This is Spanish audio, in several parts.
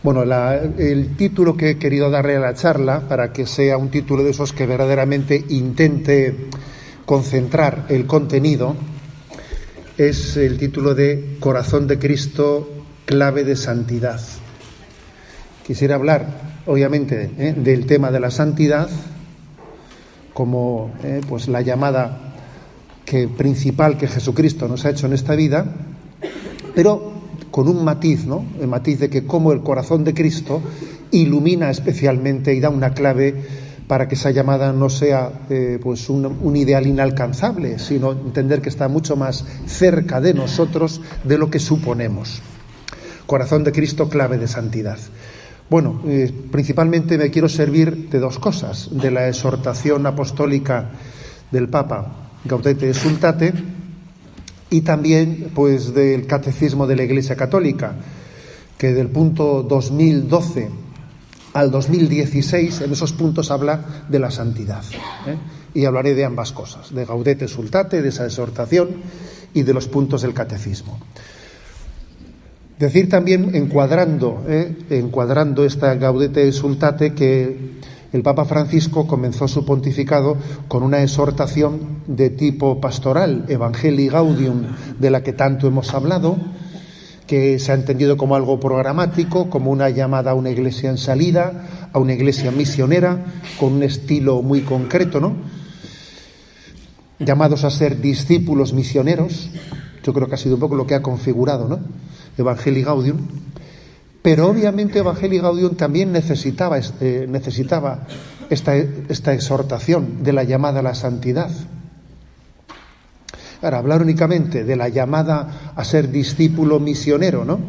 Bueno, el título que he querido darle a la charla, para que sea un título de esos que verdaderamente intente concentrar el contenido, es el título de Corazón de Cristo, clave de santidad. Quisiera hablar, obviamente, del tema de la santidad como pues la llamada principal que Jesucristo nos ha hecho en esta vida, pero con un matiz, ¿no? El matiz de que cómo el corazón de Cristo ilumina especialmente y da una clave para que esa llamada no sea pues un ideal inalcanzable, sino entender que está mucho más cerca de nosotros de lo que suponemos. Corazón de Cristo, clave de santidad. Bueno, principalmente me quiero servir de dos cosas: de la exhortación apostólica del Papa Gaudete et Exsultate, y también pues del Catecismo de la Iglesia Católica, que del punto 2012 al 2016, en esos puntos habla de la santidad, y hablaré de ambas cosas, de Gaudete et Exsultate, de esa exhortación y de los puntos del Catecismo. Decir también, encuadrando esta Gaudete et Exsultate, que el Papa Francisco comenzó su pontificado con una exhortación de tipo pastoral, Evangelii Gaudium, de la que tanto hemos hablado, que se ha entendido como algo programático, como una llamada a una iglesia en salida, a una iglesia misionera, con un estilo muy concreto, ¿no? Llamados a ser discípulos misioneros. Yo creo que ha sido un poco lo que ha configurado, ¿no? Evangelii Gaudium. Pero obviamente Evangelii Gaudium también necesitaba esta exhortación de la llamada a la santidad. Ahora, hablar únicamente de la llamada a ser discípulo misionero, ¿no?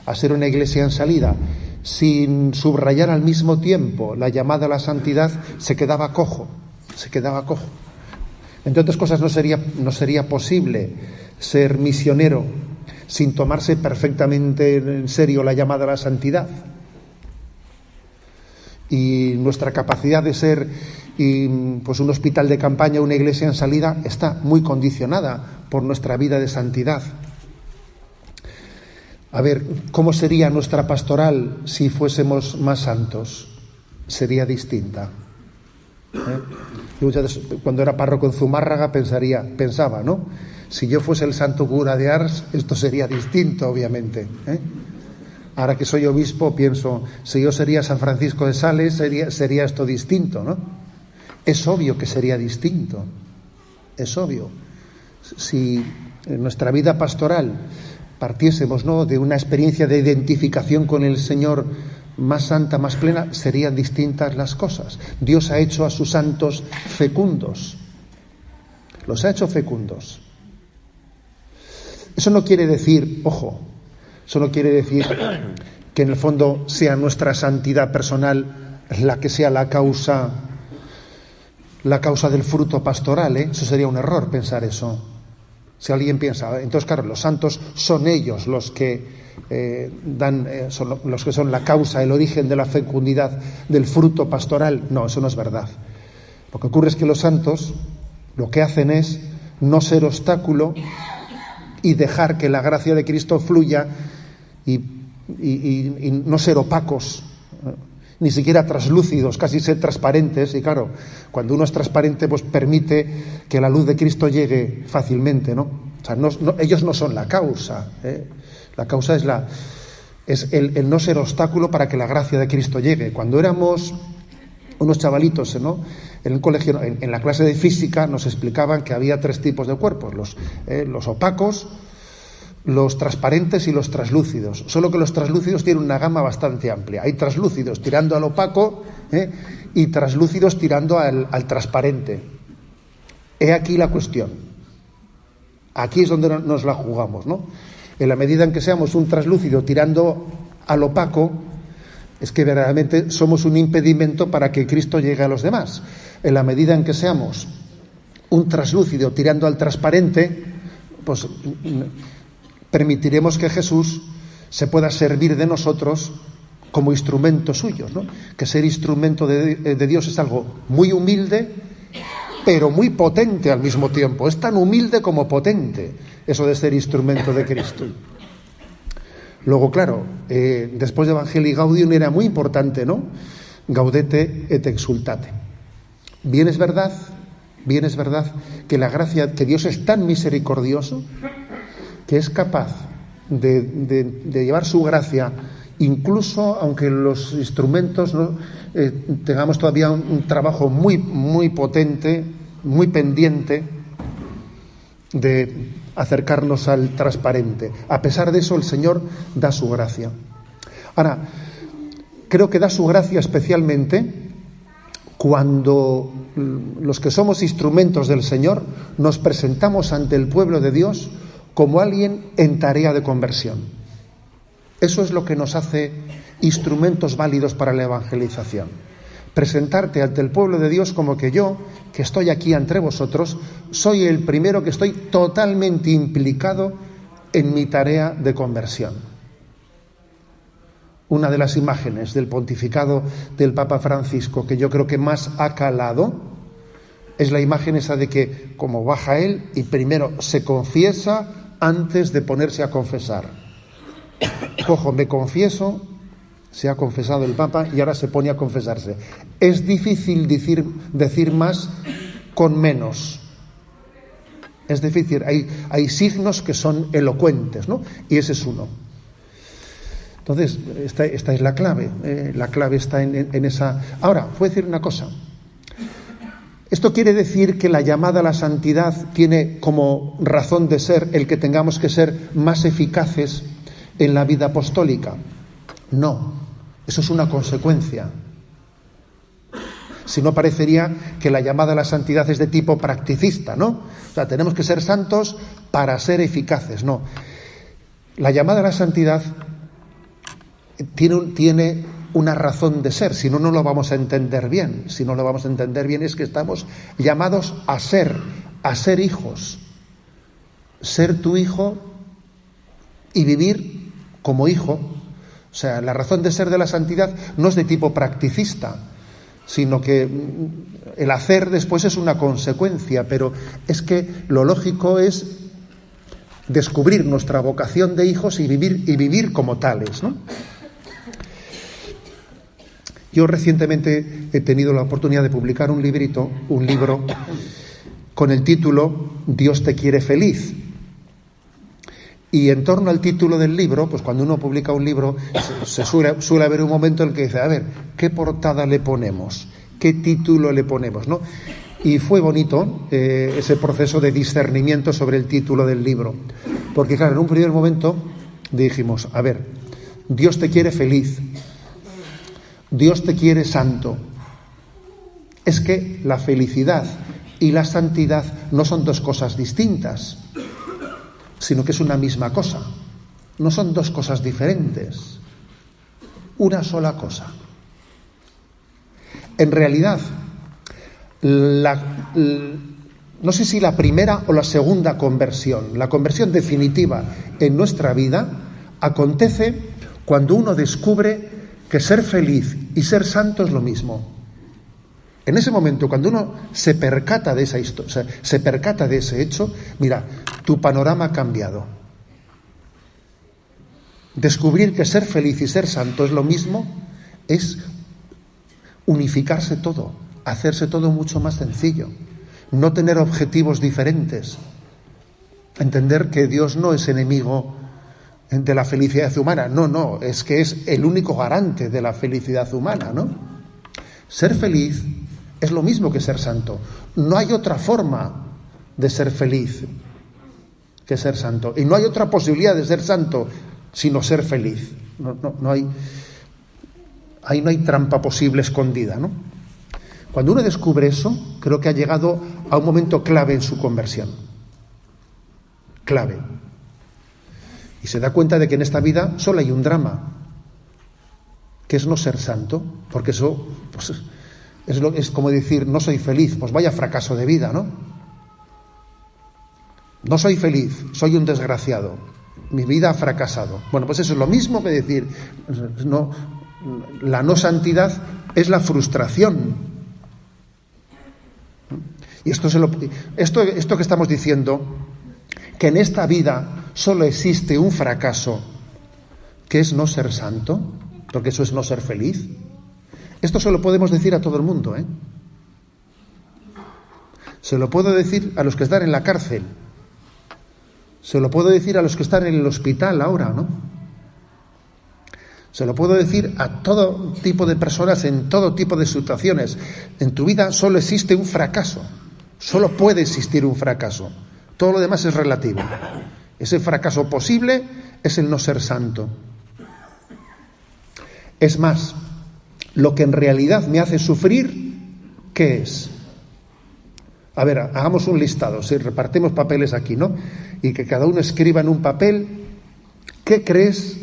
A ser una iglesia en salida, sin subrayar al mismo tiempo la llamada a la santidad, se quedaba cojo. Entre otras cosas, no sería posible ser misionero sin tomarse perfectamente en serio la llamada a la santidad. Y nuestra capacidad de ser pues un hospital de campaña, una iglesia en salida, está muy condicionada por nuestra vida de santidad. A ver, ¿cómo sería nuestra pastoral si fuésemos más santos? Sería distinta. Yo cuando era párroco en Zumárraga pensaba, ¿no? Si yo fuese el santo cura de Ars, esto sería distinto, obviamente. Ahora que soy obispo, pienso, si yo sería San Francisco de Sales, sería esto distinto, ¿no? Es obvio que sería distinto. Es obvio. Si en nuestra vida pastoral partiésemos, ¿no?, de una experiencia de identificación con el Señor más santa, más plena, serían distintas las cosas. Dios ha hecho a sus santos fecundos. Los ha hecho fecundos. Eso no quiere decir, ojo, que en el fondo sea nuestra santidad personal la que sea la causa del fruto pastoral, Eso sería un error pensar eso. Si alguien piensa, entonces claro, los santos son ellos los que son la causa, el origen de la fecundidad del fruto pastoral. No, eso no es verdad. Lo que ocurre es que los santos lo que hacen es no ser obstáculo y dejar que la gracia de Cristo fluya y no ser opacos, ni siquiera traslúcidos, casi ser transparentes. Y claro, cuando uno es transparente, pues permite que la luz de Cristo llegue fácilmente, ¿no? O sea, ellos no son la causa, La causa es el no ser obstáculo para que la gracia de Cristo llegue. Cuando éramos unos chavalitos, ¿no?, en el colegio, en la clase de física, nos explicaban que había tres tipos de cuerpos: los opacos, los transparentes y los translúcidos. Solo que los translúcidos tienen una gama bastante amplia. Hay translúcidos tirando al opaco, y translúcidos tirando al transparente. He aquí la cuestión. Aquí es donde nos la jugamos, ¿no? En la medida en que seamos un translúcido tirando al opaco, es que verdaderamente somos un impedimento para que Cristo llegue a los demás. En la medida en que seamos un translúcido tirando al transparente, pues permitiremos que Jesús se pueda servir de nosotros como instrumento suyo, ¿no? Que ser instrumento de Dios es algo muy humilde, pero muy potente al mismo tiempo. Es tan humilde como potente eso de ser instrumento de Cristo. Luego, claro, después de Evangelii Gaudium era muy importante, ¿no? Gaudete et exultate. Bien es verdad que la gracia, que Dios es tan misericordioso que es capaz de llevar su gracia, incluso aunque los instrumentos, ¿no? Tengamos todavía un trabajo muy, muy potente, muy pendiente de acercarnos al transparente. A pesar de eso, el Señor da su gracia. Ahora, creo que da su gracia especialmente cuando los que somos instrumentos del Señor nos presentamos ante el pueblo de Dios como alguien en tarea de conversión. Eso es lo que nos hace instrumentos válidos para la evangelización. Presentarte ante el pueblo de Dios como que yo, que estoy aquí entre vosotros, soy el primero que estoy totalmente implicado en mi tarea de conversión. Una de las imágenes del pontificado del Papa Francisco que yo creo que más ha calado es la imagen esa de que como baja él y primero se confiesa antes de ponerse a confesar. Cojo, me confieso, se ha confesado el Papa y ahora se pone a confesarse. Es difícil decir más con menos. Es difícil, hay signos que son elocuentes, ¿no? Y ese es uno. Entonces, esta es la clave. La clave está en esa... Ahora, voy a decir una cosa. Esto quiere decir que la llamada a la santidad tiene como razón de ser el que tengamos que ser más eficaces en la vida apostólica. No, eso es una consecuencia. Si no, parecería que la llamada a la santidad es de tipo practicista, ¿no? O sea, tenemos que ser santos para ser eficaces. No. La llamada a la santidad tiene una razón de ser, si no, no lo vamos a entender bien. Si no lo vamos a entender bien es que estamos llamados a ser hijos. Ser tu hijo y vivir como hijo. O sea, la razón de ser de la santidad no es de tipo practicista, sino que el hacer después es una consecuencia, pero es que lo lógico es descubrir nuestra vocación de hijos y vivir como tales, ¿no? Yo recientemente he tenido la oportunidad de publicar un libro con el título Dios te quiere feliz. Y en torno al título del libro, pues cuando uno publica un libro, se suele haber un momento en el que dice, a ver, ¿qué portada le ponemos? ¿Qué título le ponemos? ¿No? Y fue bonito ese proceso de discernimiento sobre el título del libro. Porque claro, en un primer momento dijimos, a ver, Dios te quiere feliz, Dios te quiere santo. Es que la felicidad y la santidad no son dos cosas distintas, sino que es una misma cosa. No son dos cosas diferentes, una sola cosa. En realidad, no sé si la primera o la segunda conversión, la conversión definitiva en nuestra vida, acontece cuando uno descubre que ser feliz y ser santo es lo mismo. En ese momento, cuando uno se percata de esa historia, o sea, se percata de ese hecho, mira, tu panorama ha cambiado. Descubrir que ser feliz y ser santo es lo mismo es unificarse todo, hacerse todo mucho más sencillo, no tener objetivos diferentes, entender que Dios no es enemigo de la felicidad humana, no, es que es el único garante de la felicidad humana, ¿no? Ser feliz es lo mismo que ser santo. No hay otra forma de ser feliz que ser santo. Y no hay otra posibilidad de ser santo sino ser feliz. Ahí no hay trampa posible escondida, ¿no? Cuando uno descubre eso, creo que ha llegado a un momento clave en su conversión. Clave. Y se da cuenta de que en esta vida solo hay un drama, que es no ser santo, porque eso pues, es como decir, no soy feliz, pues vaya fracaso de vida, ¿no? No soy feliz, soy un desgraciado, mi vida ha fracasado. Bueno, pues eso es lo mismo que decir, no, la no santidad es la frustración. Y esto que estamos diciendo, que en esta vida solo existe un fracaso, ¿Qué es no ser santo? Porque eso es no ser feliz. Esto se lo podemos decir a todo el mundo, ¿eh? Se lo puedo decir a los que están en la cárcel. Se lo puedo decir a los que están en el hospital ahora, ¿no? Se lo puedo decir a todo tipo de personas en todo tipo de situaciones. En tu vida solo existe un fracaso. Solo puede existir un fracaso. Todo lo demás es relativo. Ese fracaso posible es el no ser santo. Es más, lo que en realidad me hace sufrir, ¿qué es? A ver, hagamos un listado, si repartimos papeles aquí, ¿no? Y que cada uno escriba en un papel, ¿qué crees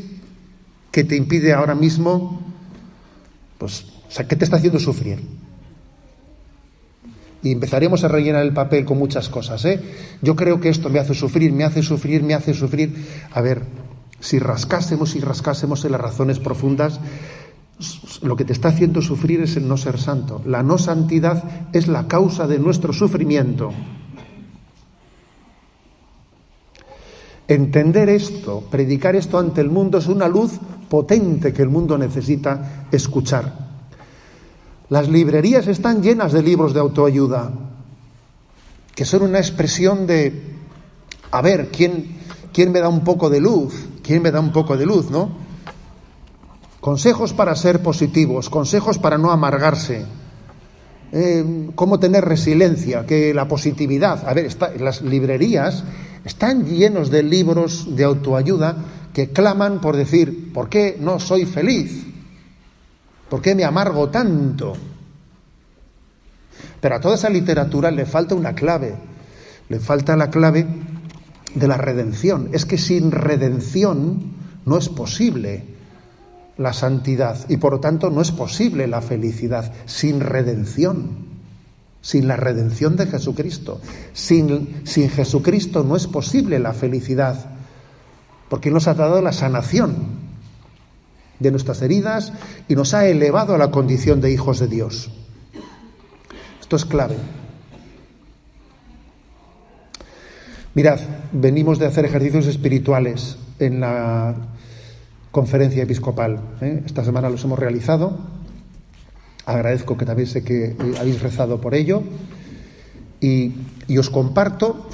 que te impide ahora mismo, pues, o sea, qué te está haciendo sufrir? Y empezaremos a rellenar el papel con muchas cosas, ¿eh? Yo creo que esto me hace sufrir, me hace sufrir, me hace sufrir. A ver, si rascásemos en las razones profundas, lo que te está haciendo sufrir es el no ser santo. La no santidad es la causa de nuestro sufrimiento. Entender esto, predicar esto ante el mundo es una luz potente que el mundo necesita escuchar. Las librerías están llenas de libros de autoayuda, que son una expresión de, a ver, ¿quién me da un poco de luz? ¿Quién me da un poco de luz, no? Consejos para ser positivos, consejos para no amargarse, cómo tener resiliencia, que la positividad. A ver, las librerías están llenos de libros de autoayuda que claman por decir, ¿por qué no soy feliz? ¿Por qué me amargo tanto? Pero a toda esa literatura le falta una clave, le falta la clave de la redención. Es que sin redención no es posible la santidad y por lo tanto no es posible la felicidad sin redención, sin la redención de Jesucristo. Sin Jesucristo no es posible la felicidad, porque Él nos ha dado la sanación de nuestras heridas y nos ha elevado a la condición de hijos de Dios. Esto es clave. Mirad, venimos de hacer ejercicios espirituales en la conferencia episcopal. Esta semana los hemos realizado. Agradezco que también sé que habéis rezado por ello. Y os comparto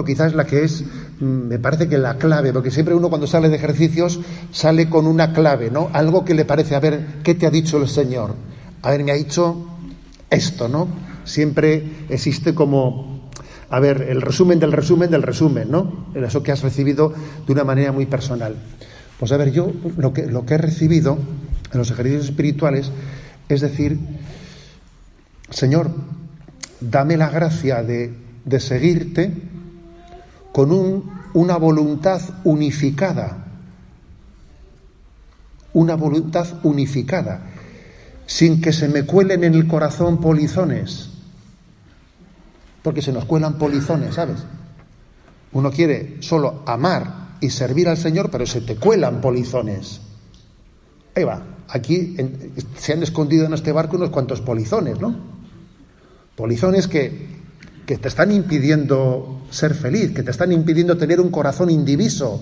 quizás la que es, me parece que la clave, porque siempre uno cuando sale de ejercicios sale con una clave, ¿no? Algo que le parece, a ver, ¿qué te ha dicho el Señor? A ver, me ha dicho esto, ¿no? Siempre existe como, a ver, el resumen del resumen del resumen, ¿no? Eso que has recibido de una manera muy personal. Pues a ver, yo lo que he recibido en los ejercicios espirituales es decir, Señor, dame la gracia de seguirte con una voluntad unificada, sin que se me cuelen en el corazón polizones, porque se nos cuelan polizones, ¿sabes? Uno quiere solo amar y servir al Señor, pero se te cuelan polizones. Ahí va, aquí se han escondido en este barco unos cuantos polizones, ¿no? Polizones que te están impidiendo ser feliz, que te están impidiendo tener un corazón indiviso,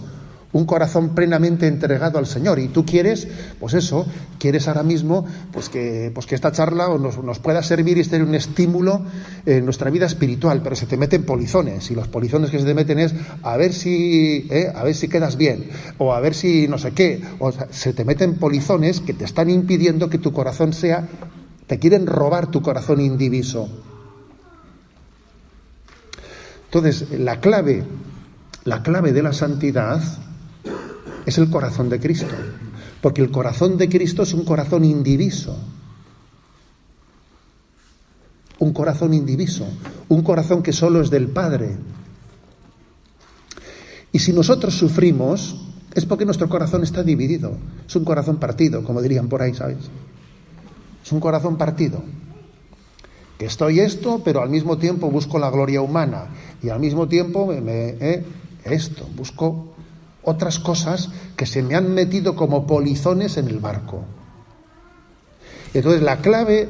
un corazón plenamente entregado al Señor. Y tú quieres, pues eso, quieres ahora mismo pues que esta charla nos pueda servir y ser un estímulo en nuestra vida espiritual, pero se te meten polizones, y los polizones que se te meten es a ver si quedas bien, o a ver si no sé qué, o sea, se te meten polizones que te están impidiendo que tu corazón te quieren robar tu corazón indiviso. Entonces, la clave de la santidad es el corazón de Cristo, porque el corazón de Cristo es un corazón indiviso, un corazón que solo es del Padre. Y si nosotros sufrimos, es porque nuestro corazón está dividido, es un corazón partido, como dirían por ahí, ¿sabes? Es un corazón partido, que estoy esto, pero al mismo tiempo busco la gloria humana, y al mismo tiempo busco otras cosas que se me han metido como polizones en el barco. Entonces la clave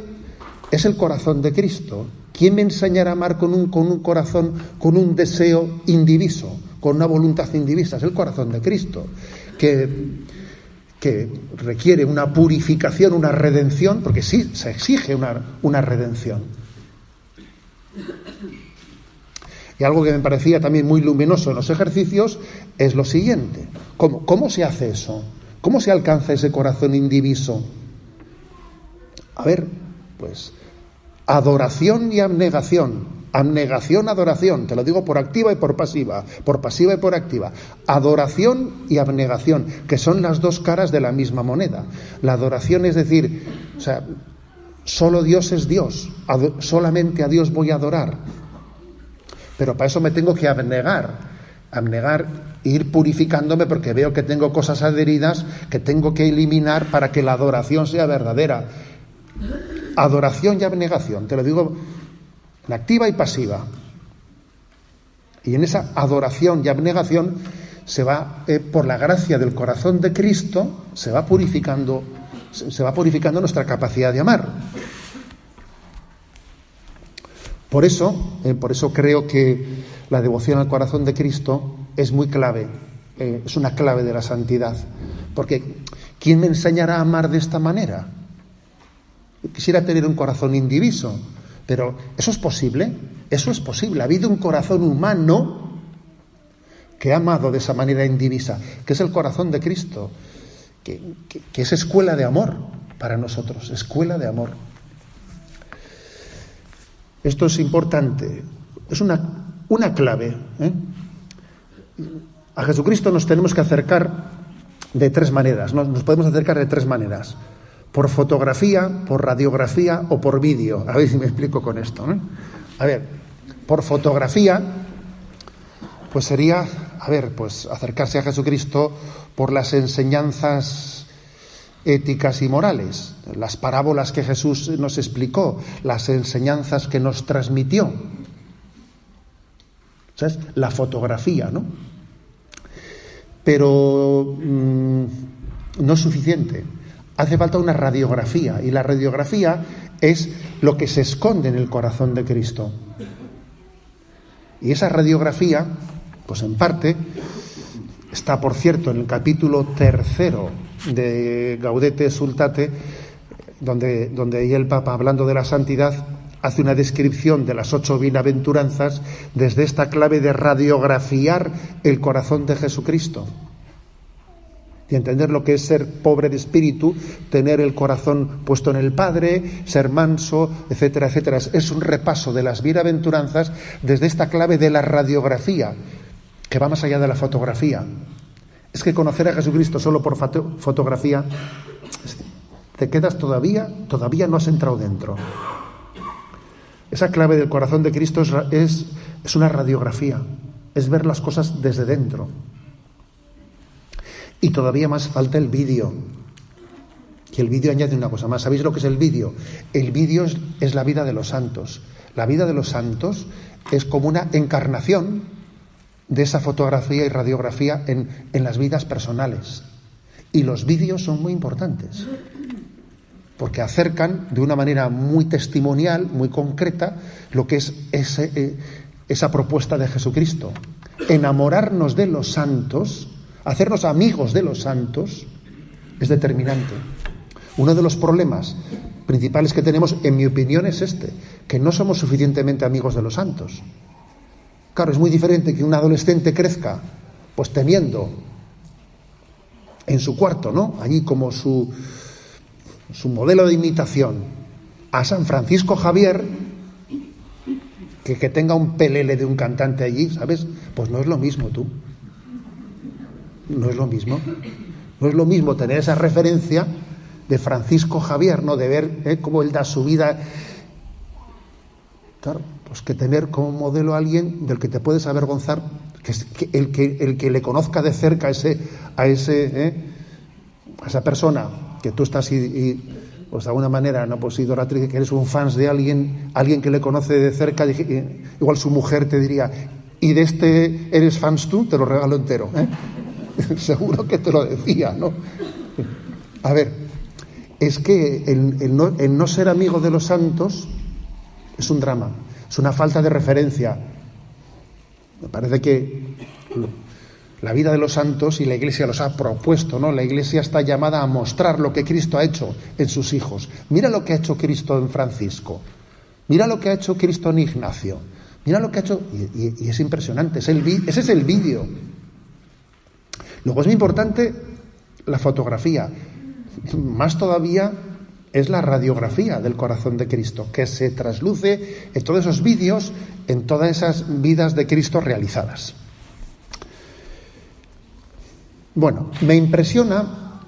es el corazón de Cristo. ¿Quién me enseñará a amar con un corazón, con un deseo indiviso, con una voluntad indivisa? Es el corazón de Cristo, que que requiere una purificación, una redención, porque sí, se exige una redención. Y algo que me parecía también muy luminoso en los ejercicios es lo siguiente. ¿Cómo se hace eso? ¿Cómo se alcanza ese corazón indiviso? A ver, pues, adoración y abnegación. Abnegación, adoración, te lo digo por activa y por pasiva y por activa. Adoración y abnegación, que son las dos caras de la misma moneda. La adoración es decir, o sea, solo Dios es Dios, solamente a Dios voy a adorar. Pero para eso me tengo que abnegar, ir purificándome porque veo que tengo cosas adheridas que tengo que eliminar para que la adoración sea verdadera. Adoración y abnegación, te lo digo, activa y pasiva. Y en esa adoración y abnegación se va, por la gracia del corazón de Cristo, se va purificando nuestra capacidad de amar. Por eso creo que la devoción al corazón de Cristo es muy clave, es una clave de la santidad. Porque ¿quién me enseñará a amar de esta manera? Quisiera tener un corazón indiviso, pero ¿eso es posible? Eso es posible. Ha habido un corazón humano que ha amado de esa manera indivisa, que es el corazón de Cristo, que es escuela de amor para nosotros, escuela de amor. Esto es importante, es una clave. A Jesucristo nos tenemos que acercar de tres maneras, nos podemos acercar de tres maneras: por fotografía, por radiografía o por vídeo. A ver si me explico con esto, ¿no? A ver, por fotografía, pues sería, pues acercarse a Jesucristo por las enseñanzas éticas y morales, las parábolas que Jesús nos explicó, las enseñanzas que nos transmitió. ¿Sabes? La fotografía, ¿no? Pero no es suficiente. Hace falta una radiografía, y la radiografía es lo que se esconde en el corazón de Cristo. Y esa radiografía, pues en parte, está, por cierto, en el capítulo 3 de Gaudete Exsultate, donde ahí el Papa, hablando de la santidad, hace una descripción de las 8 bienaventuranzas desde esta clave de radiografiar el corazón de Jesucristo. Y entender lo que es ser pobre de espíritu, tener el corazón puesto en el Padre, ser manso, etcétera, etcétera. Es un repaso de las bienaventuranzas desde esta clave de la radiografía, que va más allá de la fotografía. Es que conocer a Jesucristo solo por fotografía, te quedas todavía no has entrado dentro. Esa clave del corazón de Cristo es una radiografía, es ver las cosas desde dentro. Y todavía más falta el vídeo. Y el vídeo añade una cosa más. ¿Sabéis lo que es el vídeo? El vídeo es la vida de los santos. La vida de los santos es como una encarnación de esa fotografía y radiografía en las vidas personales. Y los vídeos son muy importantes, porque acercan de una manera muy testimonial, muy concreta, lo que es esa propuesta de Jesucristo. Enamorarnos de los santos, hacernos amigos de los santos, es determinante. Uno de los problemas principales que tenemos, en mi opinión, es que no somos suficientemente amigos de los santos. Claro, es muy diferente que un adolescente crezca, pues teniendo en su cuarto, ¿no?, allí como su modelo de imitación, a San Francisco Javier, que tenga un pelele de un cantante allí, ¿sabes? Pues no es lo mismo, tú. No es lo mismo. No es lo mismo tener esa referencia de Francisco Javier, ¿no?, de ver cómo él da su vida. Claro, pues que tener como modelo a alguien del que te puedes avergonzar, el que le conozca de cerca a esa persona que tú estás pues de alguna manera, no, pues idolatriz, que eres un fans de alguien que le conoce de cerca, igual su mujer te diría: ¿y de este eres fans tú? Te lo regalo entero, ¿eh? Seguro que te lo decía, ¿no? A ver, es que el no ser amigo de los santos es un drama, es una falta de referencia. Me parece que la vida de los santos, y la Iglesia los ha propuesto, ¿no? La Iglesia está llamada a mostrar lo que Cristo ha hecho en sus hijos. Mira lo que ha hecho Cristo en Francisco. Mira lo que ha hecho Cristo en Ignacio. Mira lo que ha hecho... Y es impresionante. Ese es el vídeo. Luego es muy importante la fotografía. Más todavía es la radiografía del corazón de Cristo, que se trasluce en todos esos vídeos, en todas esas vidas de Cristo realizadas. Bueno, me impresiona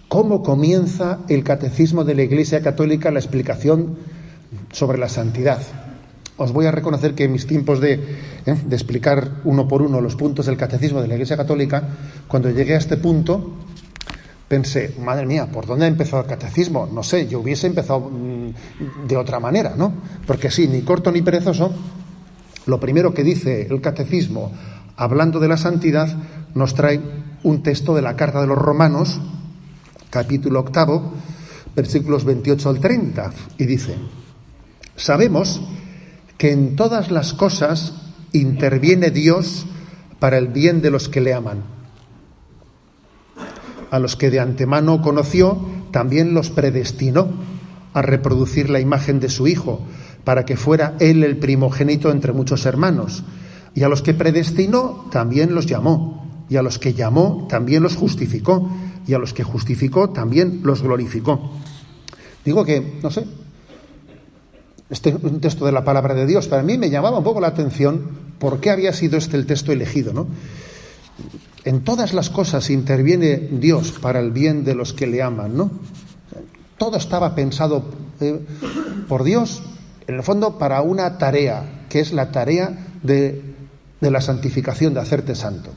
cómo comienza el Catecismo de la Iglesia Católica la explicación sobre la santidad. Os voy a reconocer que en mis tiempos de explicar uno por uno los puntos del Catecismo de la Iglesia Católica, cuando llegué a este punto, pensé, madre mía, ¿por dónde ha empezado el Catecismo? No sé, yo hubiese empezado de otra manera, ¿no? Porque sí, ni corto ni perezoso, lo primero que dice el Catecismo, hablando de la santidad, nos trae un texto de la Carta de los Romanos, capítulo 8, versículos 28 al 30, y dice: sabemos que en todas las cosas interviene Dios para el bien de los que le aman. A los que de antemano conoció, también los predestinó a reproducir la imagen de su Hijo, para que fuera Él el primogénito entre muchos hermanos. Y a los que predestinó, también los llamó. Y a los que llamó, también los justificó. Y a los que justificó, también los glorificó. Digo que, no sé, este es un texto de la palabra de Dios. Para mí me llamaba un poco la atención por qué había sido este el texto elegido, ¿no? En todas las cosas interviene Dios para el bien de los que le aman, ¿no? Todo estaba pensado por Dios, en el fondo, para una tarea, que es la tarea de la santificación, de hacerte santo.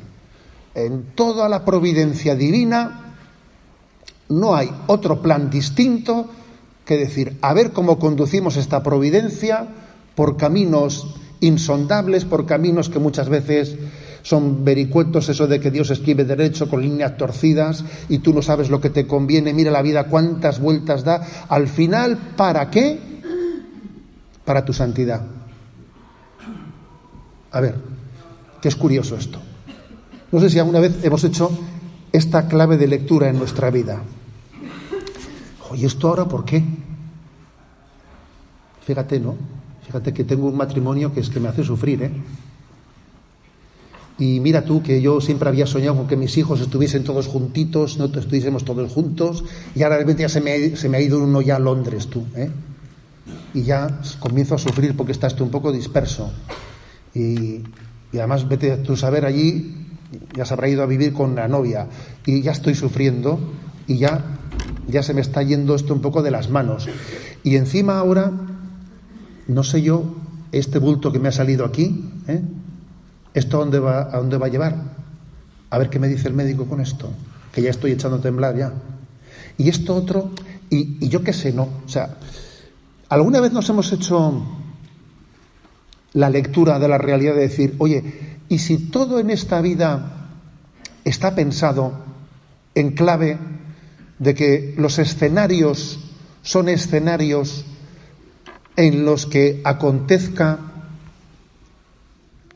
En toda la providencia divina no hay otro plan distinto que decir, a ver cómo conducimos esta providencia por caminos insondables, por caminos que muchas veces son vericuetos, eso de que Dios escribe derecho con líneas torcidas y tú no sabes lo que te conviene, mira la vida cuántas vueltas da, al final, ¿para qué? Para tu santidad. A ver, que es curioso esto. No sé si alguna vez hemos hecho esta clave de lectura en nuestra vida. Oye, ¿esto ahora por qué? Fíjate, ¿no? Fíjate que tengo un matrimonio que es que me hace sufrir, ¿eh? Y mira tú que yo siempre había soñado con que mis hijos estuviesen todos juntitos, no estuviésemos todos juntos, y ahora de repente ya se me ha ido uno ya a Londres, tú, ¿eh? Y ya comienzo a sufrir porque estás tú un poco disperso. Y además vete tú a saber allí, ya se habrá ido a vivir con la novia, y ya estoy sufriendo, y ya se me está yendo esto un poco de las manos. Y encima ahora, no sé yo, este bulto que me ha salido aquí, ¿esto a dónde va a llevar? A ver qué me dice el médico con esto, que ya estoy echando a temblar ya. Y esto otro, y yo qué sé, ¿no? O sea, ¿alguna vez nos hemos hecho la lectura de la realidad de decir, oye, ¿y si todo en esta vida está pensado en clave de que los escenarios son escenarios en los que acontezca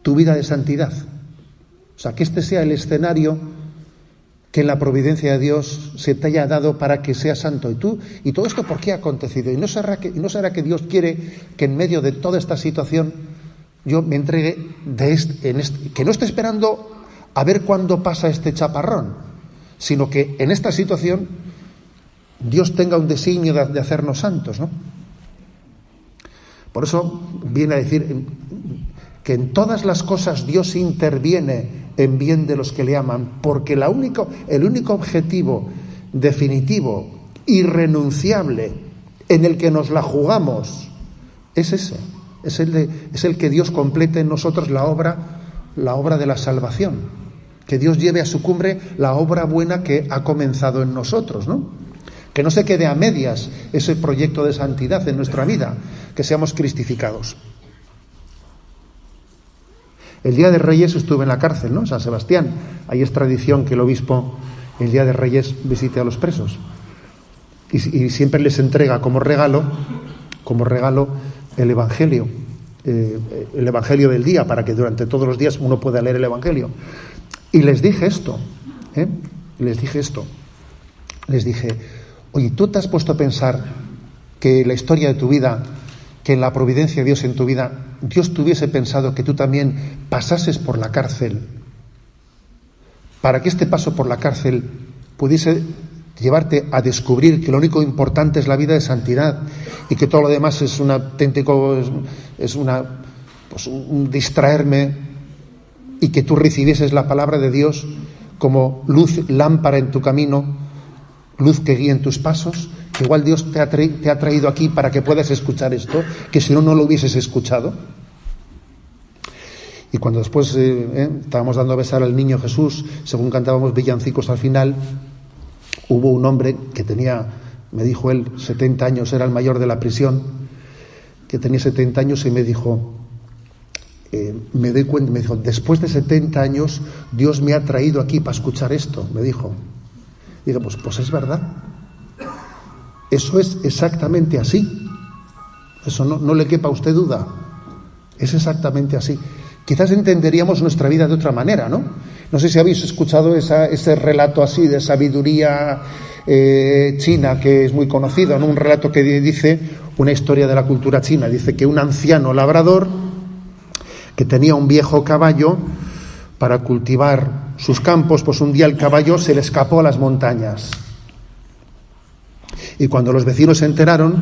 tu vida de santidad? O sea, que este sea el escenario que en la providencia de Dios se te haya dado para que seas santo. ¿Y todo esto por qué ha acontecido? ¿Y no será que Dios quiere que en medio de toda esta situación yo me entregue que no esté esperando a ver cuándo pasa este chaparrón, sino que en esta situación Dios tenga un designio de hacernos santos, ¿no? Por eso viene a decir que en todas las cosas Dios interviene en bien de los que le aman, porque el único objetivo definitivo, irrenunciable, en el que nos la jugamos, es ese. Es el que Dios complete en nosotros la obra de la salvación, que Dios lleve a su cumbre la obra buena que ha comenzado en nosotros, ¿no? Que no se quede a medias ese proyecto de santidad en nuestra vida, que seamos cristificados. El Día de Reyes estuve en la cárcel, ¿no? San Sebastián. Ahí es tradición que el obispo el Día de Reyes visite a los presos. Y siempre les entrega como regalo el Evangelio del día, para que durante todos los días uno pueda leer el Evangelio. Y les dije esto, les dije, oye, ¿tú te has puesto a pensar que la historia de tu vida, que en la providencia de Dios en tu vida, Dios tuviese pensado que tú también pasases por la cárcel, para que este paso por la cárcel pudiese llevarte a descubrir que lo único importante es la vida de santidad y que todo lo demás es un auténtico, un distraerme, y que tú recibieses la palabra de Dios como luz, lámpara en tu camino, luz que guíe en tus pasos? Que igual Dios te ha traído aquí para que puedas escuchar esto, que si no, no lo hubieses escuchado. Y cuando después estábamos dando a besar al niño Jesús, según cantábamos villancicos al final, hubo un hombre que tenía, me dijo él, 70 años, era el mayor de la prisión, que tenía 70 años, y me dijo, me doy cuenta, me dijo, después de 70 años Dios me ha traído aquí para escuchar esto, me dijo. Y digo, pues es verdad. Eso es exactamente así. Eso no le quepa a usted duda. Es exactamente así. Quizás entenderíamos nuestra vida de otra manera, ¿no? No sé si habéis escuchado ese relato así de sabiduría china, que es muy conocido, ¿no? Un relato que dice una historia de la cultura china. Dice que un anciano labrador que tenía un viejo caballo para cultivar sus campos, pues un día el caballo se le escapó a las montañas. Y cuando los vecinos se enteraron,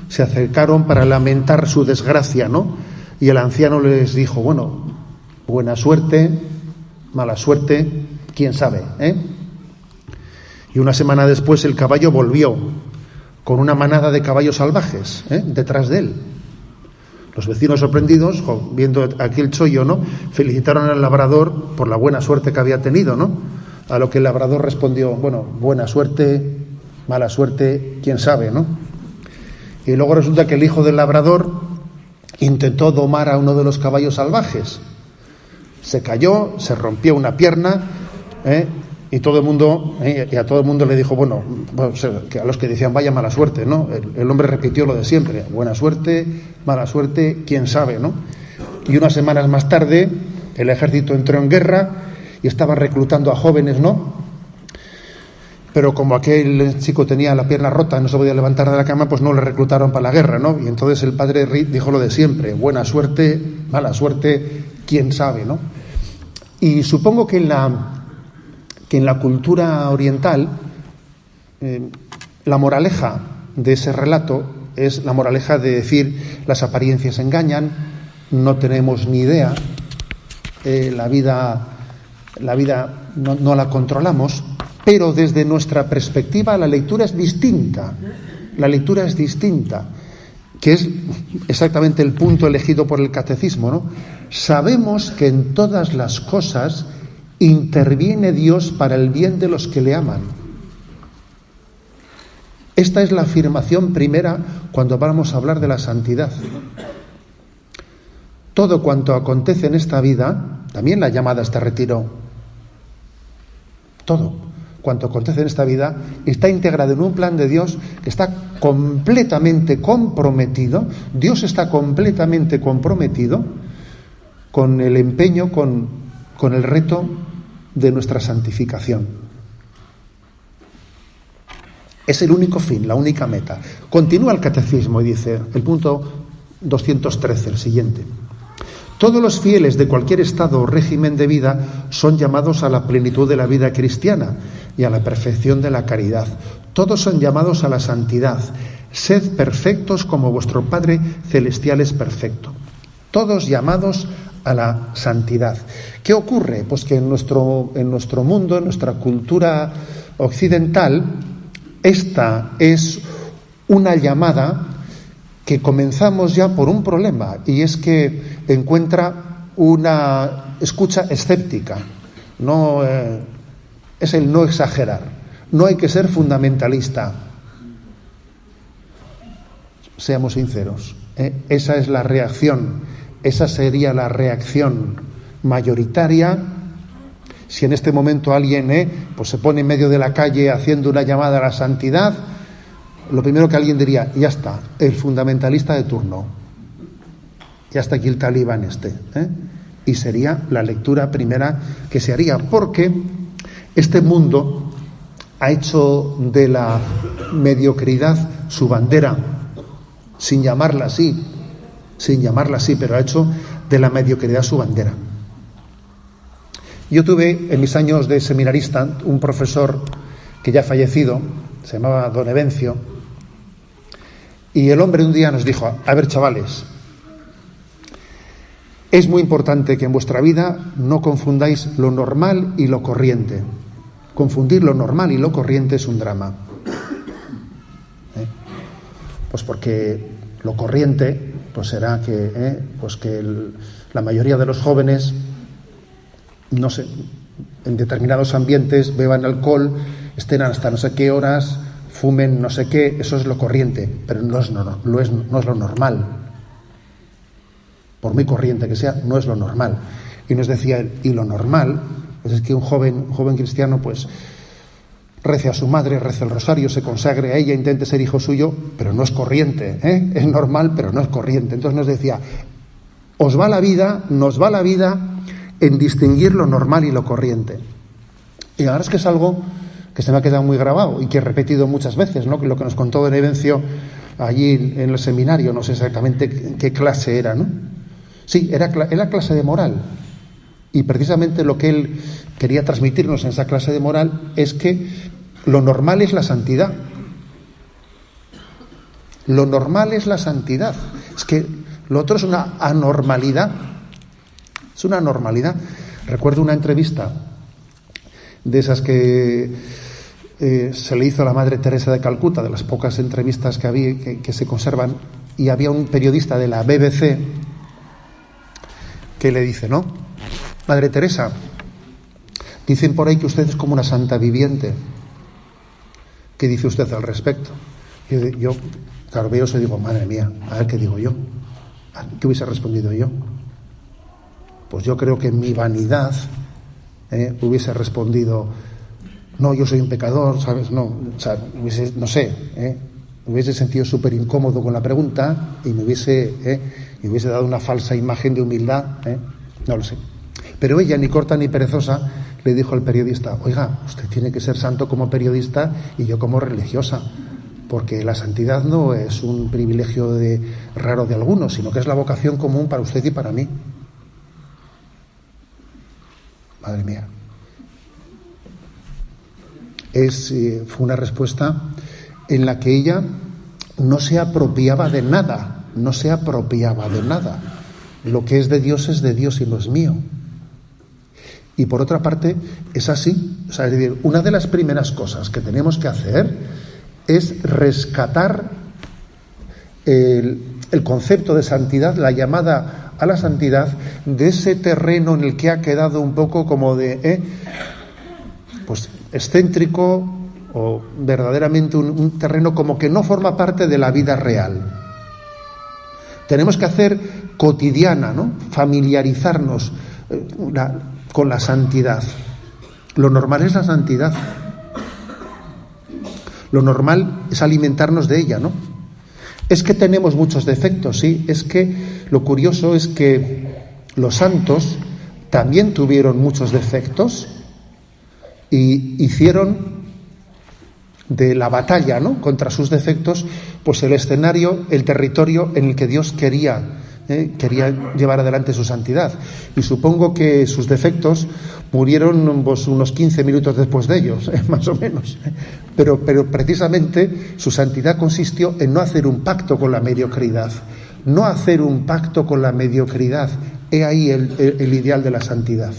se acercaron para lamentar su desgracia, ¿no? Y el anciano les dijo, bueno, buena suerte, mala suerte, quién sabe, ¿eh? Y una semana después el caballo volvió con una manada de caballos salvajes, detrás de él. Los vecinos, sorprendidos, viendo aquel chollo, ¿no?, felicitaron al labrador por la buena suerte que había tenido, ¿no? A lo que el labrador respondió, bueno, buena suerte, mala suerte, quién sabe, ¿no? Y luego resulta que el hijo del labrador intentó domar a uno de los caballos salvajes. Se cayó, se rompió una pierna, y todo el mundo, y a todo el mundo le dijo, bueno, que a los que decían vaya mala suerte, ¿no? El hombre repitió lo de siempre, buena suerte, mala suerte, quién sabe, ¿no? Y unas semanas más tarde el ejército entró en guerra y estaba reclutando a jóvenes, ¿no? Pero como aquel chico tenía la pierna rota, no se podía levantar de la cama, pues no le reclutaron para la guerra, ¿no? Y entonces el padre dijo lo de siempre, buena suerte, mala suerte, quién sabe, ¿no? Y supongo que en la cultura oriental, la moraleja de ese relato es la moraleja de decir, las apariencias engañan, no tenemos ni idea, la vida no la controlamos, pero desde nuestra perspectiva la lectura es distinta, que es exactamente el punto elegido por el catecismo, ¿no? Sabemos que en todas las cosas interviene Dios para el bien de los que le aman. Esta es la afirmación primera cuando vamos a hablar de la santidad. Todo cuanto acontece en esta vida, también la llamada a este retiro, todo cuanto acontece en esta vida está integrado en un plan de Dios que está completamente comprometido. Dios está completamente comprometido con el empeño, con el reto de nuestra santificación. Es el único fin, la única meta. Continúa el catecismo y dice, el punto 213, el siguiente. Todos los fieles de cualquier estado o régimen de vida son llamados a la plenitud de la vida cristiana y a la perfección de la caridad. Todos son llamados a la santidad. Sed perfectos como vuestro Padre Celestial es perfecto. Todos llamados a la santidad. ¿Qué ocurre? Pues que en nuestro mundo, en nuestra cultura occidental, esta es una llamada que comenzamos ya por un problema, y es que encuentra una escucha escéptica. No, es el no exagerar. No hay que ser fundamentalista. Seamos sinceros. Esa es la reacción. Esa sería la reacción mayoritaria si en este momento alguien pues se pone en medio de la calle haciendo una llamada a la santidad. Lo primero que alguien diría, ya está, el fundamentalista de turno. Ya está aquí el talibán Y sería la lectura primera que se haría, porque este mundo ha hecho de la mediocridad su bandera, sin llamarla así, pero ha hecho de la mediocridad su bandera. Yo tuve en mis años de seminarista un profesor que ya ha fallecido, se llamaba don Evencio, y el hombre un día nos dijo: a ver, chavales, es muy importante que en vuestra vida no confundáis lo normal y lo corriente. Confundir lo normal y lo corriente es un drama. Pues porque lo corriente pues será que, la mayoría de los jóvenes, no sé, en determinados ambientes beban alcohol, estén hasta no sé qué horas, fumen no sé qué, eso es lo corriente, pero no es lo normal. Por muy corriente que sea, no es lo normal. Y nos decía él, y lo normal pues es que un joven cristiano pues rece a su madre, rece el rosario, se consagre a ella, intente ser hijo suyo, pero no es corriente, es normal, pero no es corriente. Entonces nos decía, nos va la vida en distinguir lo normal y lo corriente. Y la verdad es que es algo que se me ha quedado muy grabado y que he repetido muchas veces, ¿no? Lo que nos contó don Evencio allí en el seminario, no sé exactamente qué clase era, ¿no? Sí, era clase de moral. Y precisamente lo que él quería transmitirnos en esa clase de moral es que lo normal es la santidad. Lo normal es la santidad. Es que lo otro es una anormalidad. Es una anormalidad. Recuerdo una entrevista de esas que se le hizo a la Madre Teresa de Calcuta, de las pocas entrevistas que había, que se conservan, y había un periodista de la BBC que le dice, ¿no? Madre Teresa, dicen por ahí que usted es como una santa viviente. ¿Qué dice usted al respecto? Yo claro, veo eso y digo, madre mía, a ver qué digo yo. ¿Qué hubiese respondido yo? Pues yo creo que en mi vanidad hubiese respondido, no, yo soy un pecador, ¿sabes? No, o sea, no sé, me hubiese sentido súper incómodo con la pregunta y me hubiese dado una falsa imagen de humildad, no lo sé. Pero ella, ni corta ni perezosa, le dijo al periodista, oiga, usted tiene que ser santo como periodista y yo como religiosa, porque la santidad no es un privilegio raro de algunos, sino que es la vocación común para usted y para mí. Madre mía. Fue una respuesta en la que ella no se apropiaba de nada. Lo que es de Dios y no es mío. Y por otra parte, es así. O sea, es decir, una de las primeras cosas que tenemos que hacer es rescatar el concepto de santidad, la llamada a la santidad, de ese terreno en el que ha quedado un poco como de pues excéntrico, o verdaderamente un terreno como que no forma parte de la vida real. Tenemos que hacer cotidiana, ¿no? Familiarizarnos con la santidad. Lo normal es la santidad. Lo normal es alimentarnos de ella, ¿no? Es que tenemos muchos defectos, sí. Es que lo curioso es que los santos también tuvieron muchos defectos y hicieron de la batalla, ¿no?, contra sus defectos, pues el escenario, el territorio en el que Dios quería llevar adelante su santidad. Y supongo que sus defectos murieron pues unos 15 minutos después de ellos, más o menos. Pero precisamente su santidad consistió en no hacer un pacto con la mediocridad. No hacer un pacto con la mediocridad. He ahí el ideal de la santidad.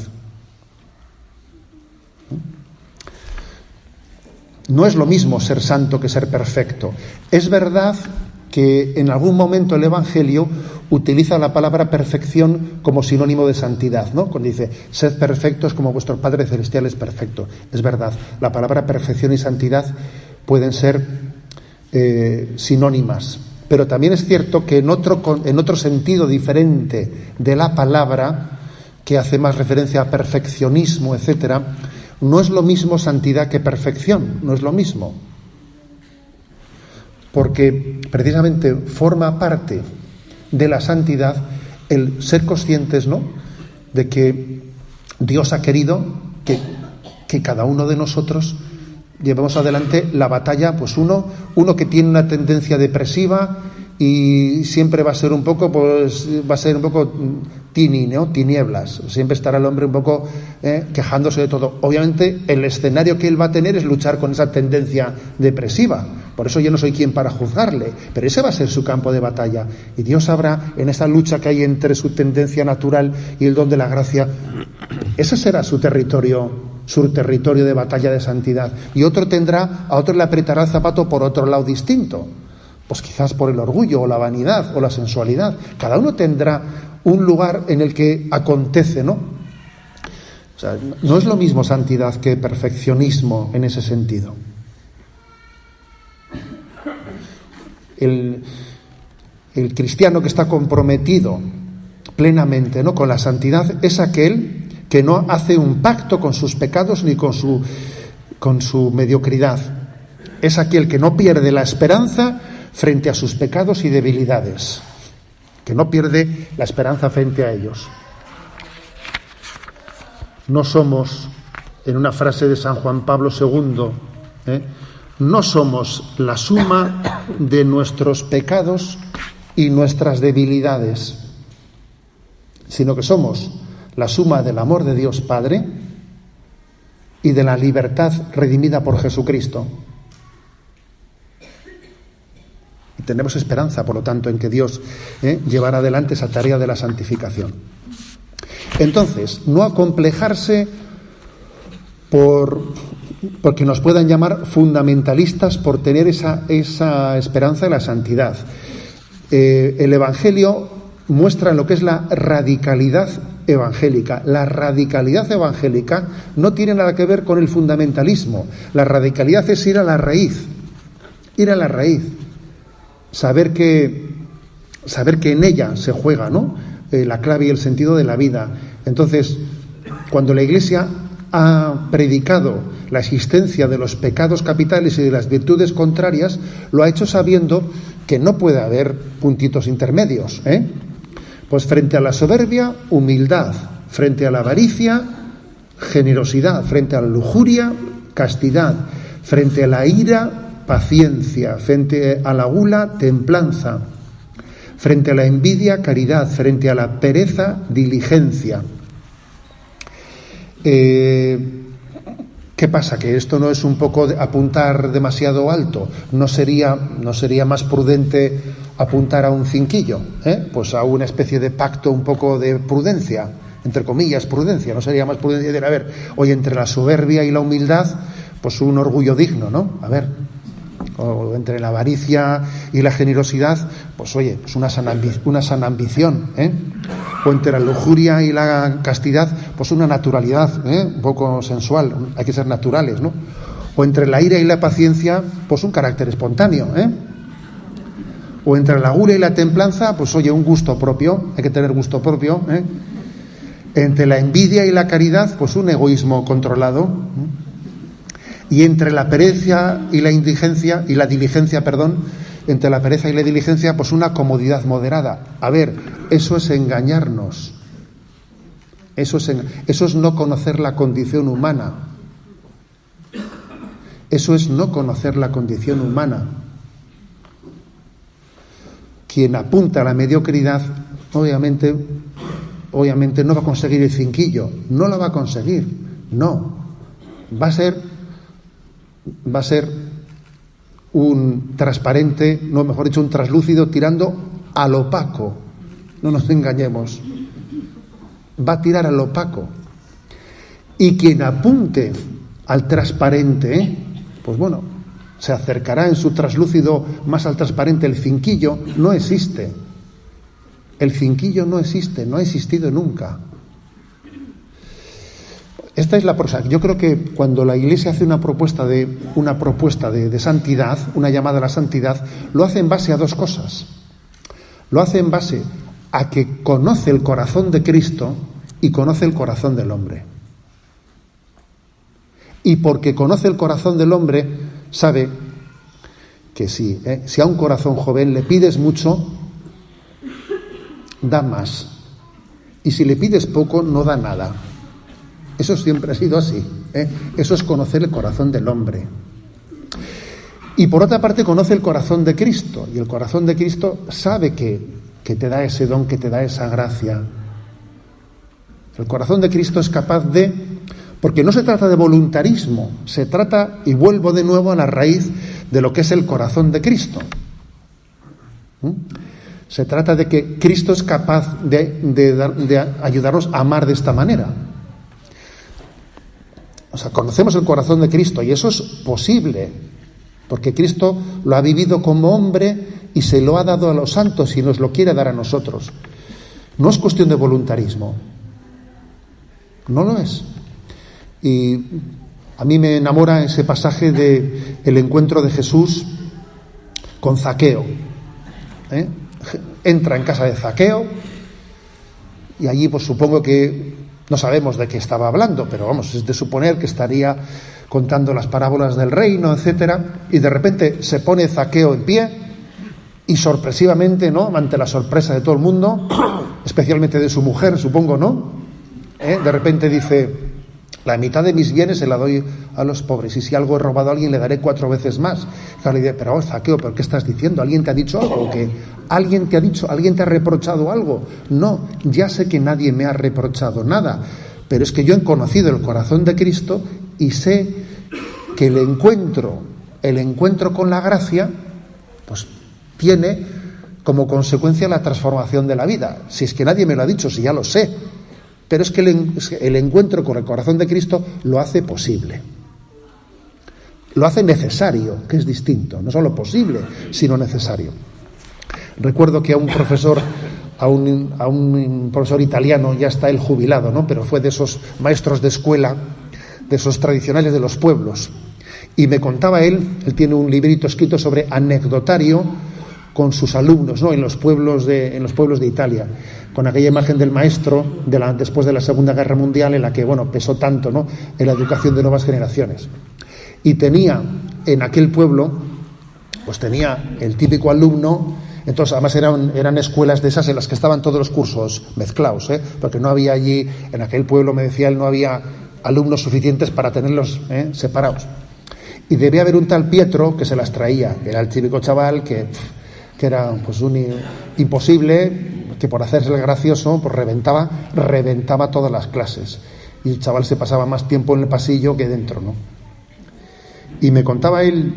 No es lo mismo ser santo que ser perfecto. Es verdad que en algún momento el Evangelio utiliza la palabra perfección como sinónimo de santidad, ¿no? Cuando dice, sed perfectos como vuestro Padre Celestial es perfecto. Es verdad, la palabra perfección y santidad pueden ser sinónimas. Pero también es cierto que en otro sentido diferente de la palabra, que hace más referencia a perfeccionismo, etcétera, no es lo mismo santidad que perfección, no es lo mismo. Porque precisamente forma parte de la santidad el ser conscientes, ¿no?, de que Dios ha querido que cada uno de nosotros llevemos adelante la batalla, pues uno que tiene una tendencia depresiva y siempre va a ser un poco tinieblas, siempre estará el hombre un poco quejándose de todo. Obviamente el escenario que él va a tener es luchar con esa tendencia depresiva, por eso yo no soy quien para juzgarle, pero ese va a ser su campo de batalla, y Dios sabrá en esa lucha que hay entre su tendencia natural y el don de la gracia, ese será su territorio de batalla de santidad, y a otro le apretará el zapato por otro lado distinto, pues quizás por el orgullo o la vanidad o la sensualidad. Cada uno tendrá un lugar en el que acontece, ¿no? O sea, no es lo mismo santidad que perfeccionismo en ese sentido. El cristiano que está comprometido plenamente, ¿no?, con la santidad es aquel que no hace un pacto con sus pecados ni con su mediocridad. Es aquel que no pierde la esperanza frente a sus pecados y debilidades, que no pierde la esperanza frente a ellos. No somos, en una frase de San Juan Pablo II, no somos la suma de nuestros pecados y nuestras debilidades, sino que somos la suma del amor de Dios Padre y de la libertad redimida por Jesucristo. Y tenemos esperanza, por lo tanto, en que Dios llevará adelante esa tarea de la santificación. Entonces, no acomplejarse porque nos puedan llamar fundamentalistas por tener esa esperanza de la santidad. El Evangelio muestra lo que es la radicalidad evangélica. La radicalidad evangélica no tiene nada que ver con el fundamentalismo. La radicalidad es ir a la raíz. Saber que en ella se juega, ¿no?, la clave y el sentido de la vida. Entonces, cuando la Iglesia ha predicado la existencia de los pecados capitales y de las virtudes contrarias, lo ha hecho sabiendo que no puede haber puntitos intermedios, Pues frente a la soberbia, humildad; frente a la avaricia, generosidad; frente a la lujuria, castidad; frente a la ira, paciencia; frente a la gula, templanza; frente a la envidia, caridad; frente a la pereza, diligencia. ¿Qué pasa? ¿Que esto no es un poco de apuntar demasiado alto? ¿No sería más prudente apuntar a un cinquillo? Pues a una especie de pacto un poco de prudencia, entre comillas, prudencia. ¿No sería más prudente decir, a ver, oye, entre la soberbia y la humildad, pues un orgullo digno, ¿no? A ver, o entre la avaricia y la generosidad, pues oye, pues una sana ambición, o entre la lujuria y la castidad, pues una naturalidad, un poco sensual, hay que ser naturales, ¿no? O entre la ira y la paciencia, pues un carácter espontáneo, o entre la gula y la templanza, pues oye, un gusto propio, hay que tener gusto propio, Entre la envidia y la caridad, pues un egoísmo controlado, Y entre la pereza y la diligencia, entre la pereza y la diligencia, pues una comodidad moderada. A ver, eso es engañarnos. Eso es no conocer la condición humana. Eso es no conocer la condición humana. Quien apunta a la mediocridad, obviamente no va a conseguir el cinquillo. No lo va a conseguir. No. Va a ser un transparente, no, mejor dicho, un translúcido tirando al opaco. No nos engañemos. Va a tirar al opaco. Y quien apunte al transparente, pues bueno, se acercará en su translúcido más al transparente. El cinquillo no existe. El cinquillo no existe, no ha existido nunca. Esta es la prosa. Yo creo que cuando la Iglesia hace una propuesta de santidad, una llamada a la santidad, lo hace en base a dos cosas. Lo hace en base a que conoce el corazón de Cristo y conoce el corazón del hombre. Y porque conoce el corazón del hombre, sabe que si a un corazón joven le pides mucho, da más. y si le pides poco, no da nada. Eso siempre ha sido así, ¿eh? Eso es conocer el corazón del hombre. Y por otra parte conoce el corazón de Cristo, y el corazón de Cristo sabe que te da ese don, que te da esa gracia. El corazón de Cristo es capaz de... Porque no se trata de voluntarismo, se trata, y vuelvo de nuevo a la raíz de lo que es el corazón de Cristo. Se trata de que Cristo es capaz de ayudarnos a amar de esta manera. O sea, conocemos el corazón de Cristo y eso es posible, porque Cristo lo ha vivido como hombre y se lo ha dado a los santos y nos lo quiere dar a nosotros. No es cuestión de voluntarismo, no lo es. Y a mí me enamora ese pasaje de el encuentro de Jesús con Zaqueo. Entra en casa de Zaqueo y allí pues supongo que no sabemos de qué estaba hablando, pero vamos, es de suponer que estaría contando las parábolas del reino, etcétera, y de repente se pone Zaqueo en pie y sorpresivamente, ¿no?, ante la sorpresa de todo el mundo, especialmente de su mujer, supongo, ¿no?, de repente dice: la mitad de mis bienes se la doy a los pobres, y si algo he robado a alguien le daré 4 veces más. Claro, le diré: pero Zaqueo, ¿pero qué estás diciendo? ¿Alguien te ha dicho algo? ¿Alguien te ha reprochado algo? No, ya sé que nadie me ha reprochado nada, pero es que yo he conocido el corazón de Cristo y sé que el encuentro con la gracia, pues tiene como consecuencia la transformación de la vida. Si es que nadie me lo ha dicho, si ya lo sé. Pero es que el encuentro con el corazón de Cristo lo hace posible. Lo hace necesario, que es distinto. No solo posible, sino necesario. Recuerdo que a un profesor italiano, ya está él jubilado, ¿no?, pero fue de esos maestros de escuela, de esos tradicionales de los pueblos. Y me contaba él tiene un librito escrito sobre anecdotario con sus alumnos, ¿no?, en los pueblos de Italia, con aquella imagen del maestro después de la Segunda Guerra Mundial, en la que, bueno, pesó tanto, ¿no?, en la educación de nuevas generaciones. Y tenía en aquel pueblo, pues tenía el típico alumno. Entonces, además eran escuelas de esas en las que estaban todos los cursos mezclados, porque no había allí, en aquel pueblo, me decía él, no había alumnos suficientes para tenerlos separados. Y debía haber un tal Pietro que se las traía, que era el típico chaval que era pues un imposible, que por hacerse el gracioso pues reventaba todas las clases. Y el chaval se pasaba más tiempo en el pasillo que dentro, ¿no? Y me contaba él,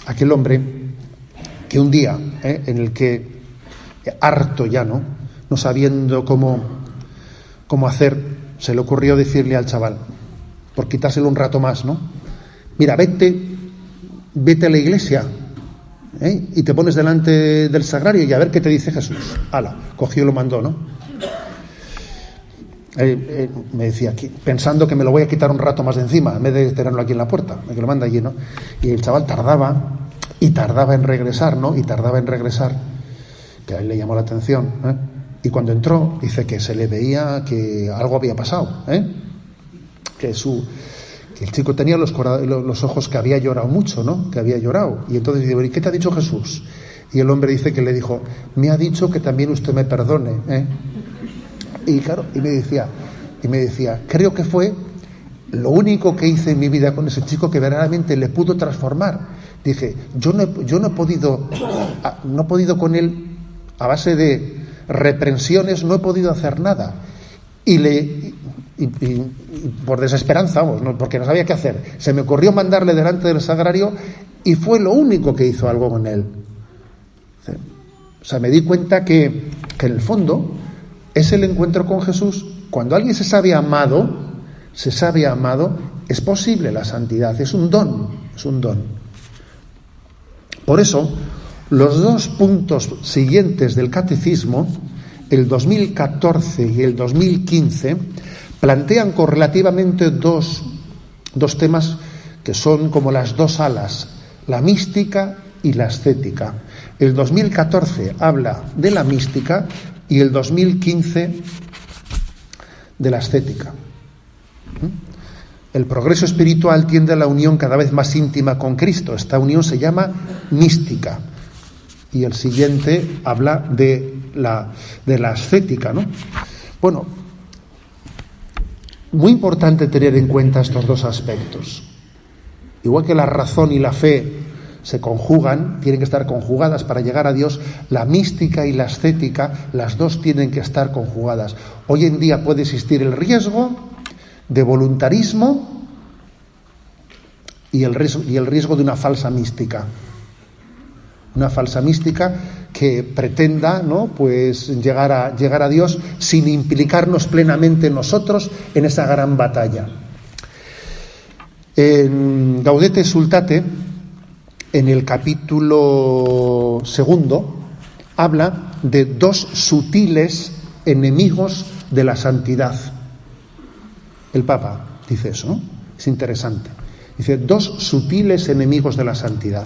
aquel hombre, que un día, en el que, harto ya, no sabiendo cómo hacer, se le ocurrió decirle al chaval, por quitárselo un rato más, ¿no: mira, vete a la iglesia, y te pones delante del sagrario y a ver qué te dice Jesús. Hala, cogió y lo mandó, ¿no? Me decía, aquí, pensando que me lo voy a quitar un rato más de encima, en vez de tenerlo aquí en la puerta, que lo manda allí, ¿no? Y el chaval tardaba en regresar, ¿no? Que a él le llamó la atención, Y cuando entró, dice que se le veía que algo había pasado, que el chico tenía los ojos, que había llorado mucho, ¿no? Que había llorado. Y entonces dice: ¿y qué te ha dicho Jesús? Y el hombre dice que le dijo: me ha dicho que también usted me perdone, Y claro, y me decía, creo que fue lo único que hice en mi vida con ese chico que verdaderamente le pudo transformar. Dije, yo no he podido con él, a base de reprensiones, no he podido hacer nada. Y por desesperanza, porque no sabía qué hacer, se me ocurrió mandarle delante del sagrario y fue lo único que hizo algo con él. O sea, me di cuenta que en el fondo es el encuentro con Jesús. Cuando alguien se sabe amado, es posible la santidad, es un don. Por eso, los 2 puntos siguientes del Catecismo, el 2014 y el 2015, plantean correlativamente dos temas que son como las 2 alas, la mística y la ascética. El 2014 habla de la mística y el 2015 de la ascética. El progreso espiritual tiende a la unión cada vez más íntima con Cristo. Esta unión se llama mística. Y el siguiente habla de la ascética, ¿no? Bueno, Muy importante tener en cuenta estos dos aspectos. Igual que la razón y la fe se conjugan, tienen que estar conjugadas para llegar a Dios, la mística y la ascética, las dos tienen que estar conjugadas. Hoy en día puede existir el riesgo de voluntarismo y el riesgo de una falsa mística. Una falsa mística que pretenda, ¿no?, pues llegar a Dios sin implicarnos plenamente nosotros en esa gran batalla. En Gaudete Sultate, en el capítulo 2, habla de dos sutiles enemigos de la santidad. El Papa dice eso, ¿no? Es interesante. Dice, dos sutiles enemigos de la santidad.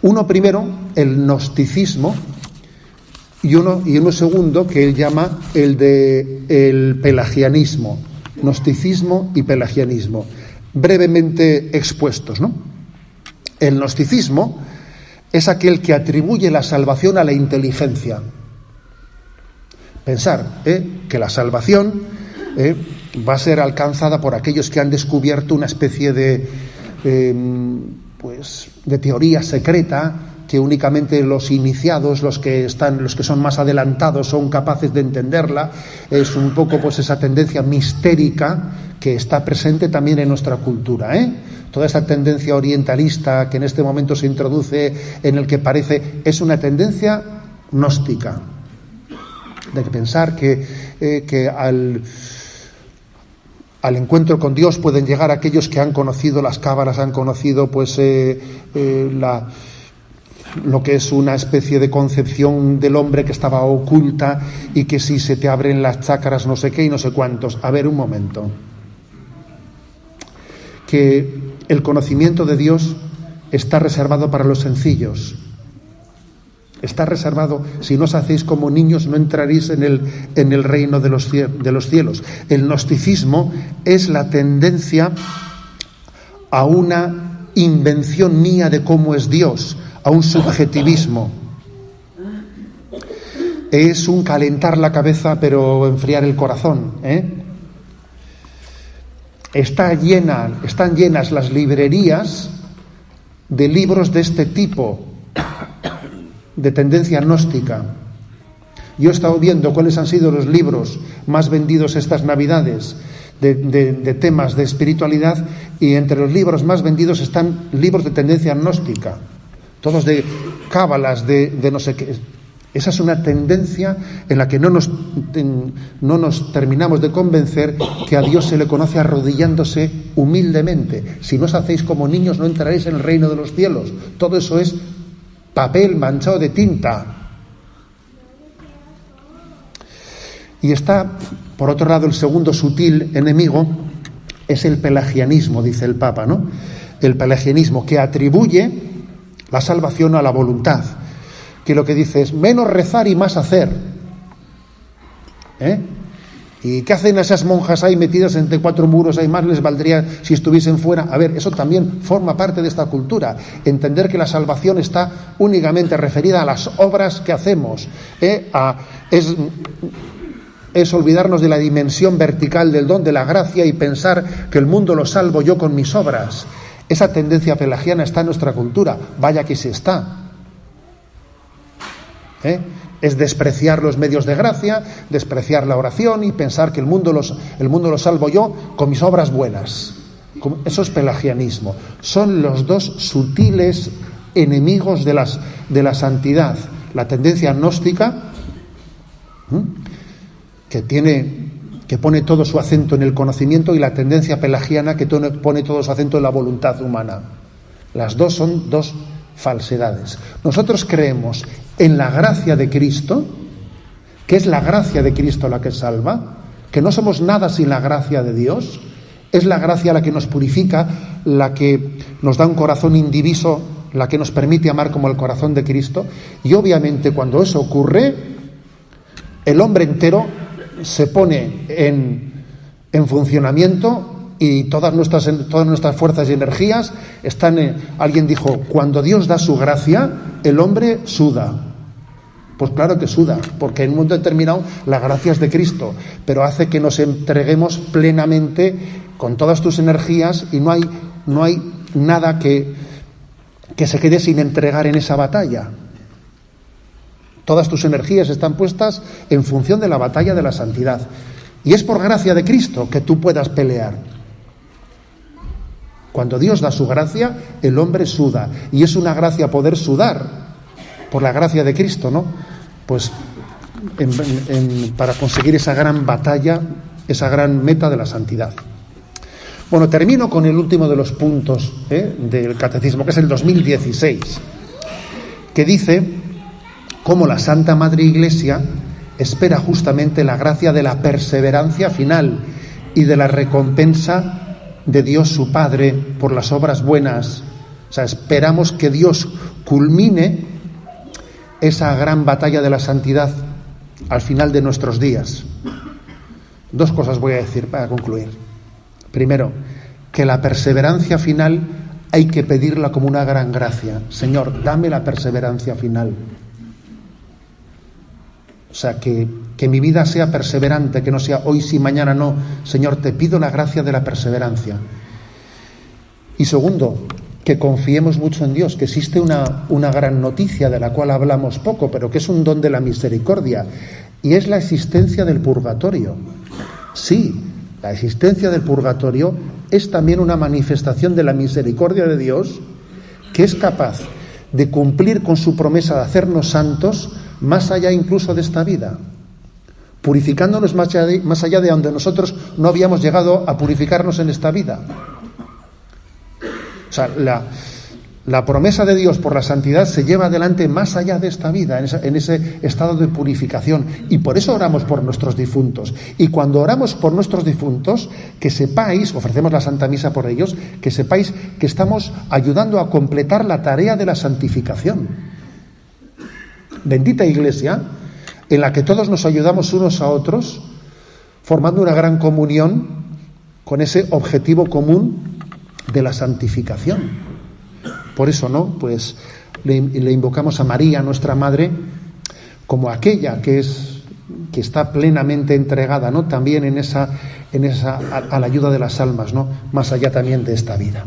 Uno primero, el gnosticismo, y uno segundo, que él llama el pelagianismo. Gnosticismo y pelagianismo. Brevemente expuestos, ¿no? El gnosticismo es aquel que atribuye la salvación a la inteligencia. Pensar que la salvación va a ser alcanzada por aquellos que han descubierto una especie de teoría secreta que únicamente los iniciados, los que son más adelantados, son capaces de entenderla. Es un poco pues esa tendencia mistérica que está presente también en nuestra cultura, Toda esa tendencia orientalista que en este momento se introduce, en el que es una tendencia gnóstica, de pensar que al encuentro con Dios pueden llegar aquellos que han conocido las cábalas, han conocido pues lo que es una especie de concepción del hombre que estaba oculta, y que si se te abren las chakras no sé qué y no sé cuántos. A ver, un momento. Que el conocimiento de Dios está reservado para los sencillos. Está reservado, si no os hacéis como niños, no entraréis en el reino de los cielos. El gnosticismo es la tendencia a una invención mía de cómo es Dios, a un subjetivismo. Es un calentar la cabeza pero enfriar el corazón, Están llenas las librerías de libros de este tipo, de tendencia gnóstica. Yo he estado viendo cuáles han sido los libros más vendidos estas Navidades de temas de espiritualidad, y entre los libros más vendidos están libros de tendencia gnóstica, todos de cábalas, de no sé qué. Esa es una tendencia en la que no nos terminamos de convencer que a Dios se le conoce arrodillándose humildemente. Si no os hacéis como niños, no entraréis en el reino de los cielos. Todo eso es papel manchado de tinta. Y está, por otro lado, el segundo sutil enemigo, es el pelagianismo, dice el Papa, ¿no? El pelagianismo, que atribuye la salvación a la voluntad, que lo que dice es menos rezar y más hacer. ¿Y qué hacen esas monjas ahí metidas entre cuatro muros? Ahí más les valdría si estuviesen fuera. A ver, eso también forma parte de esta cultura. Entender que la salvación está únicamente referida a las obras que hacemos. Es olvidarnos de la dimensión vertical del don de la gracia y pensar que el mundo lo salvo yo con mis obras. Esa tendencia pelagiana está en nuestra cultura. Vaya que sí está. Es despreciar los medios de gracia, despreciar la oración y pensar que el mundo lo salvo yo con mis obras buenas. Eso es pelagianismo. Son los dos sutiles enemigos de la santidad. La tendencia gnóstica, que pone todo su acento en el conocimiento, y la tendencia pelagiana, que pone todo su acento en la voluntad humana. Las dos son dos falsedades. Nosotros creemos en la gracia de Cristo, que es la gracia de Cristo la que salva, que no somos nada sin la gracia de Dios. Es la gracia la que nos purifica, la que nos da un corazón indiviso, la que nos permite amar como el corazón de Cristo. Y obviamente cuando eso ocurre, el hombre entero se pone en funcionamiento, y todas nuestras fuerzas y energías están alguien dijo, cuando Dios da su gracia, el hombre suda, Pues claro que suda, porque en un momento determinado la gracia es de Cristo, pero hace que nos entreguemos plenamente con todas tus energías y no hay nada que se quede sin entregar en esa batalla. Todas tus energías están puestas en función de la batalla de la santidad. Y es por gracia de Cristo que tú puedas pelear. Cuando Dios da su gracia, el hombre suda. Y es una gracia poder sudar por la gracia de Cristo, ¿no? Pues para conseguir esa gran batalla, esa gran meta de la santidad. Bueno, termino con el último de los puntos del Catecismo, que es el 2016, que dice cómo la Santa Madre Iglesia espera justamente la gracia de la perseverancia final y de la recompensa de Dios su Padre por las obras buenas. O sea, esperamos que Dios culmine esa gran batalla de la santidad al final de nuestros días. Dos cosas voy a decir para concluir. Primero, que la perseverancia final hay que pedirla como una gran gracia. Señor, dame la perseverancia final. O sea, que mi vida sea perseverante, que no sea hoy sí, mañana no. Señor, te pido la gracia de la perseverancia. Y segundo, que confiemos mucho en Dios, que existe una gran noticia de la cual hablamos poco, pero que es un don de la misericordia, y es la existencia del purgatorio. Sí, la existencia del purgatorio es también una manifestación de la misericordia de Dios, que es capaz de cumplir con su promesa de hacernos santos más allá incluso de esta vida, purificándonos más allá de donde nosotros no habíamos llegado a purificarnos en esta vida. O sea, la promesa de Dios por la santidad se lleva adelante más allá de esta vida, en ese estado de purificación. Y por eso oramos por nuestros difuntos. Y cuando oramos por nuestros difuntos, que sepáis, ofrecemos la Santa Misa por ellos, que sepáis que estamos ayudando a completar la tarea de la santificación. Bendita Iglesia, en la que todos nos ayudamos unos a otros, formando una gran comunión con ese objetivo común de la santificación. Por eso, ¿no? Pues le invocamos a María, nuestra Madre, como aquella que está plenamente entregada, ¿no? También a la ayuda de las almas, ¿no? Más allá también de esta vida.